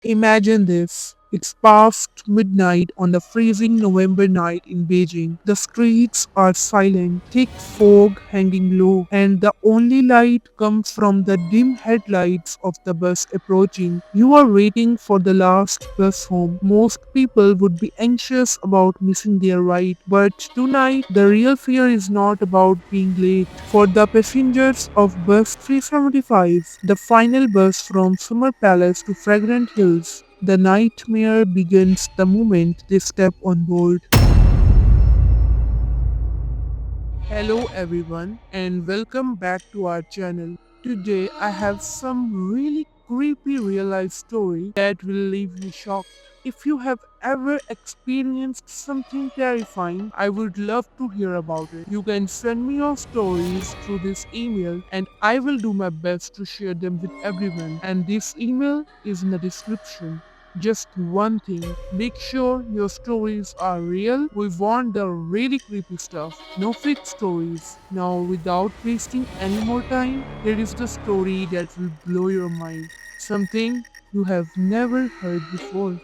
Imagine this. It's past midnight on the freezing November night in Beijing. The streets are silent, thick fog hanging low, and the only light comes from the dim headlights of the bus approaching. You are waiting for the last bus home. Most people would be anxious about missing their ride, but tonight the real fear is not about being late. For the passengers of bus 375, the final bus from Summer Palace to Fragrant Hills, the nightmare begins the moment they step on board. Hello everyone and welcome back to our channel. Today I have some really creepy real life story that will leave you shocked. If you have ever experienced something terrifying, I would love to hear about it. You can send me your stories through this email and I will do my best to share them with everyone. And this email is in the description. Just one thing, make sure your stories are real. We want the really creepy stuff, no fake stories. Now, without wasting any more time, here is the story that will blow your mind. Something you have never heard before.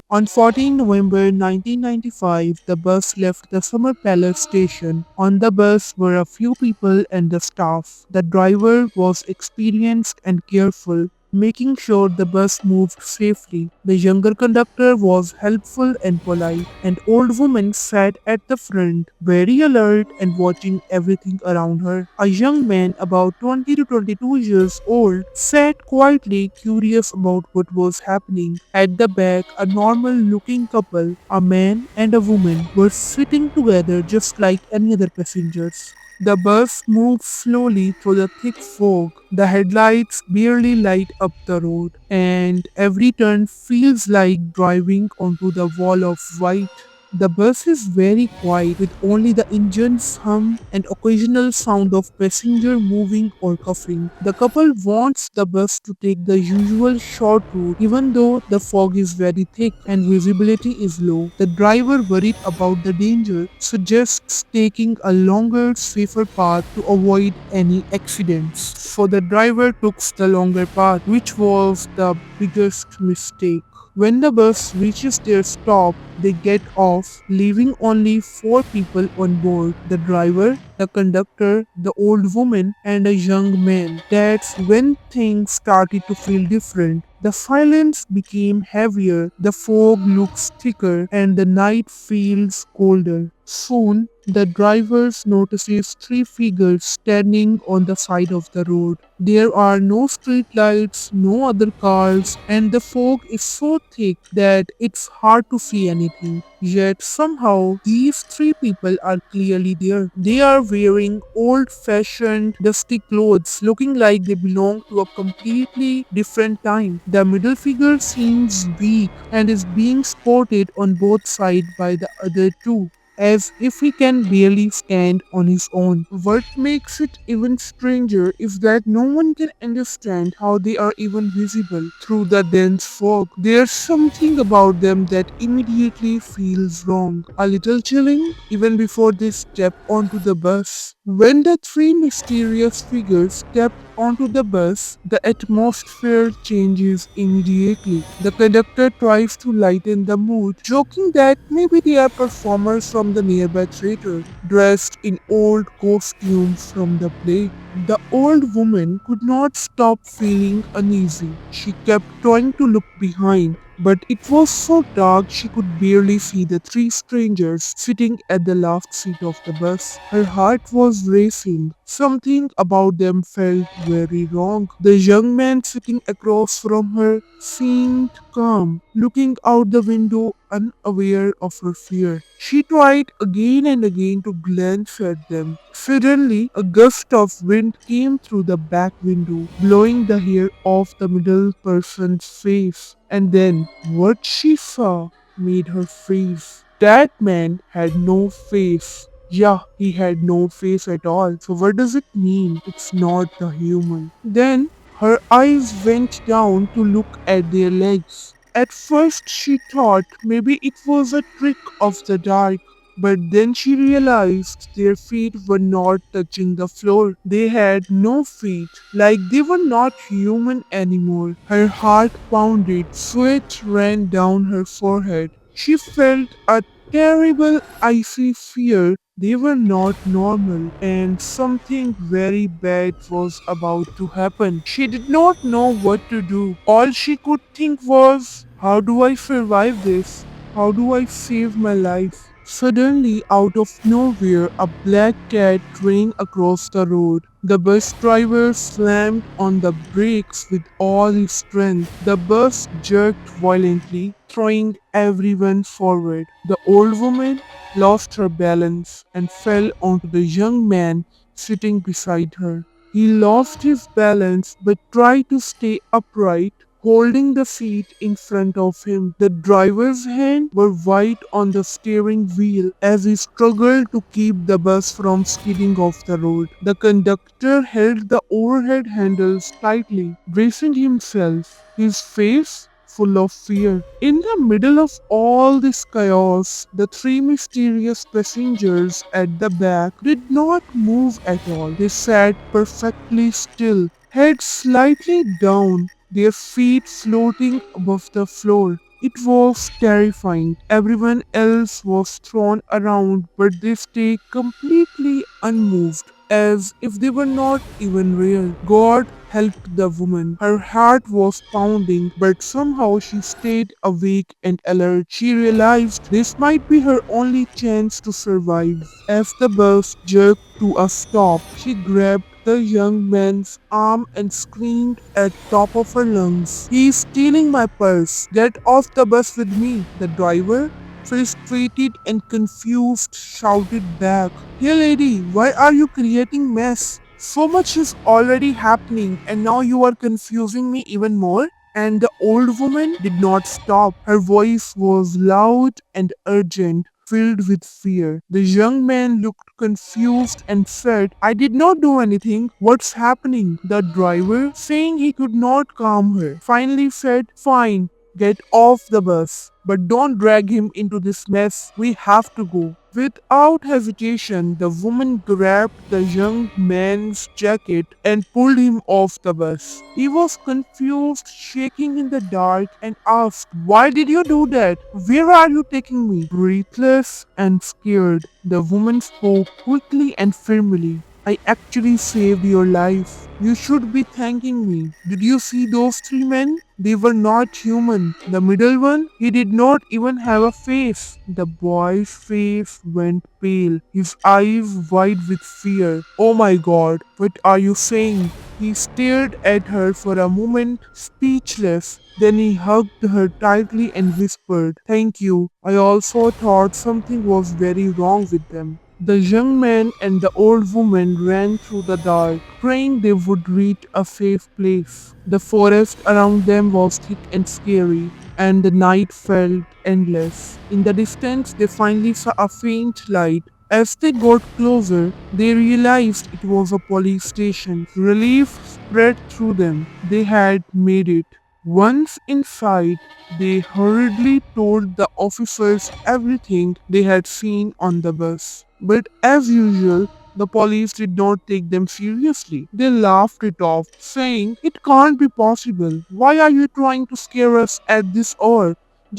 On 14 November 1995, the bus left the Summer Palace station. On the bus were a few people and the staff. The driver was experienced and careful, making sure the bus moved safely. The younger conductor was helpful and polite. An old woman sat at the front, very alert and watching everything around her. A young man, about 20 to 22 years old, sat quietly curious about what was happening. At the back, a normal looking couple, a man and a woman, were sitting together just like any other passengers. The bus moved slowly through the thick fog. The headlights barely light up the road, and every turn feels like driving onto the wall of white. The bus is very quiet with only the engine's hum and occasional sound of passenger moving or coughing. The couple wants the bus to take the usual short route even though the fog is very thick and visibility is low. The driver, worried about the danger, suggests taking a longer, safer path to avoid any accidents. So the driver took the longer path, which was the biggest mistake. When the bus reaches their stop, they get off, leaving only four people on board: the driver, the conductor, the old woman, and a young man. That's when things started to feel different. The silence became heavier, the fog looks thicker, and the night feels colder. Soon, the driver notices three figures standing on the side of the road. There are no street lights, no other cars, and the fog is so thick that it's hard to see anything. Yet somehow these three people are clearly there. They are wearing old-fashioned, dusty clothes, looking like they belong to a completely different time. The middle figure seems weak and is being supported on both sides by the other two, as if he can barely stand on his own. What makes it even stranger is that no one can understand how they are even visible through the dense fog. There's something about them that immediately feels wrong, a little chilling even before they step onto the bus. When the three mysterious figures step onto the bus, the atmosphere changes immediately. The conductor tries to lighten the mood, joking that maybe they are performers from the nearby theater, dressed in old costumes from the play. The old woman could not stop feeling uneasy. She kept trying to look behind, but it was so dark she could barely see the three strangers sitting at the last seat of the bus. Her heart was racing. Something about them felt very wrong. The young man sitting across from her seemed calm, looking out the window unaware of her fear. She tried again and again to glance at them. Suddenly, a gust of wind came through the back window, blowing the hair off the middle person's face. And then, what she saw made her freeze. That man had no face. Yeah, he had no face at all. So what does it mean? It's not a human. Then her eyes went down to look at their legs. At first she thought maybe it was a trick of the dark, But then she realized their feet were not touching the floor. They had no feet, like they were not human anymore. Her heart pounded, sweat ran down her forehead. She felt a terrible icy fear. They were not normal and something very bad was about to happen. She did not know what to do. All she could think was, how do I survive this? How do I save my life? Suddenly, out of nowhere, a black cat ran across the road. The bus driver slammed on the brakes with all his strength. The bus jerked violently, throwing everyone forward. The old woman lost her balance and fell onto the young man sitting beside her. He lost his balance but tried to stay upright, holding the seat in front of him. The driver's hands were white on the steering wheel as he struggled to keep the bus from skidding off the road. The conductor held the overhead handles tightly, bracing himself, his face full of fear. In the middle of all this chaos, the three mysterious passengers at the back did not move at all. They sat perfectly still, heads slightly down, their feet floating above the floor. It was terrifying. Everyone else was thrown around, but they stayed completely unmoved, as if they were not even real. God helped the woman. Her heart was pounding, but somehow she stayed awake and alert. She realized this might be her only chance to survive. As the bus jerked to a stop, she grabbed the young man's arm and screamed at top of her lungs. He's stealing my purse. Get off the bus with me. The driver, frustrated and confused, shouted back, "Hey lady, why are you creating mess? So much is already happening and now you are confusing me even more." And the old woman did not stop. Her voice was loud and urgent, filled with fear. The young man looked confused and said, "I did not do anything. What's happening?" The driver, saying he could not calm her, finally said, "Fine, get off the bus. But don't drag him into this mess. We have to go." Without hesitation, the woman grabbed the young man's jacket and pulled him off the bus. He was confused, shaking in the dark, and asked, "Why did you do that? Where are you taking me?" Breathless and scared, the woman spoke quickly and firmly. "I actually saved your life. You should be thanking me. Did you see those three men? They were not human. The middle one, he did not even have a face." The boy's face went pale, his eyes wide with fear. "Oh my god, what are you saying?" He stared at her for a moment, speechless. Then he hugged her tightly and whispered, "Thank you. I also thought something was very wrong with them." The young man and the old woman ran through the dark, praying they would reach a safe place. The forest around them was thick and scary, and the night felt endless. In the distance, they finally saw a faint light. As they got closer, they realized it was a police station. Relief spread through them. They had made it. Once inside, they hurriedly told the officers everything they had seen on the bus. But as usual, the police did not take them seriously. They laughed it off, saying, "It can't be possible. Why are you trying to scare us at this hour?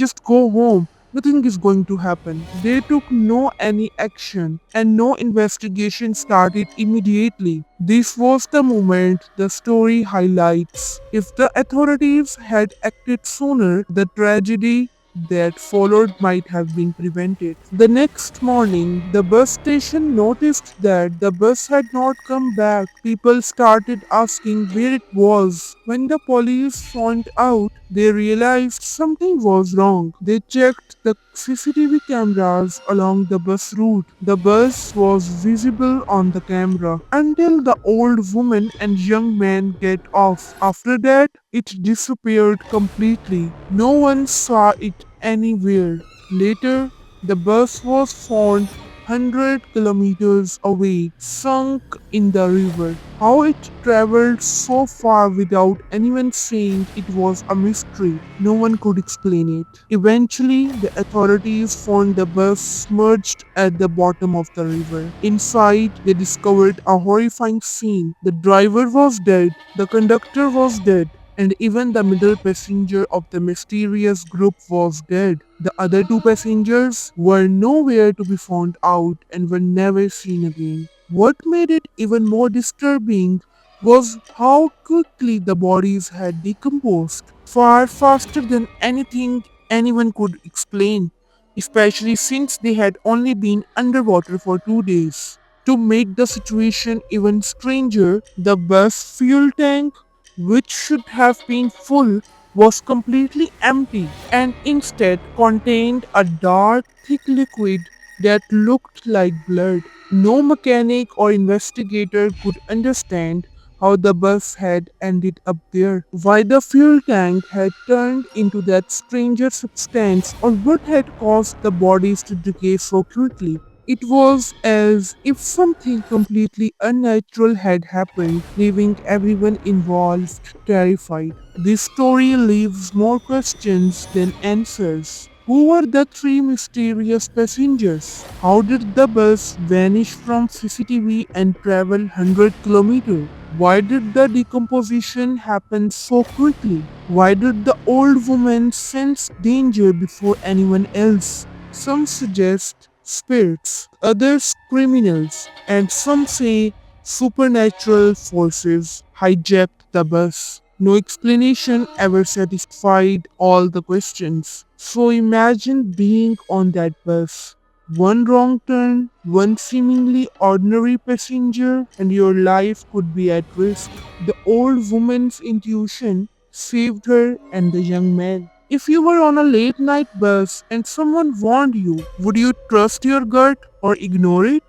Just go home. Nothing is going to happen." They took no any action and no investigation started immediately. This was the moment the story highlights. If the authorities had acted sooner, the tragedy that followed might have been prevented. The next morning, the bus station noticed that the bus had not come back. People started asking where it was. When the police found out, they realized something was wrong. They checked the CCTV cameras along the bus route. The bus was visible on the camera until the old woman and young man get off. After that, it disappeared completely. No one saw it anywhere. Later, the bus was found 100 kilometers away, sunk in the river. How it traveled so far without anyone saying it was a mystery. No one could explain it. Eventually, the authorities found the bus submerged at the bottom of the river. Inside, they discovered a horrifying scene. The driver was dead, the conductor was dead, and even the middle passenger of the mysterious group was dead. The other two passengers were nowhere to be found out and were never seen again. What made it even more disturbing was how quickly the bodies had decomposed, far faster than anything anyone could explain, especially since they had only been underwater for 2 days. To make the situation even stranger, the bus fuel tank, which should have been full, was completely empty and instead contained a dark, thick liquid that looked like blood. No mechanic or investigator could understand how the bus had ended up there, why the fuel tank had turned into that stranger substance, or what had caused the bodies to decay so quickly. It was as if something completely unnatural had happened, leaving everyone involved terrified. This story leaves more questions than answers. Who were the three mysterious passengers? How did the bus vanish from CCTV and travel 100 kilometers? Why did the decomposition happen so quickly? Why did the old woman sense danger before anyone else? Some suggest spirits, others criminals, and some say supernatural forces hijacked the bus. No explanation ever satisfied all the questions. So imagine being on that bus. One wrong turn, one seemingly ordinary passenger, and your life could be at risk. The old woman's intuition saved her and the young man. If you were on a late night bus and someone warned you, would you trust your gut or ignore it?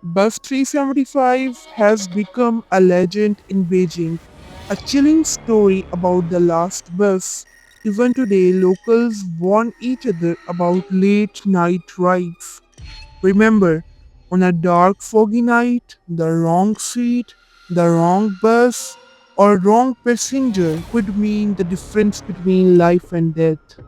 Bus 375 has become a legend in Beijing, a chilling story about the last bus. Even today, locals warn each other about late night rides. Remember, on a dark, foggy night, the wrong seat, the wrong bus, or wrong passenger could mean the difference between life and death.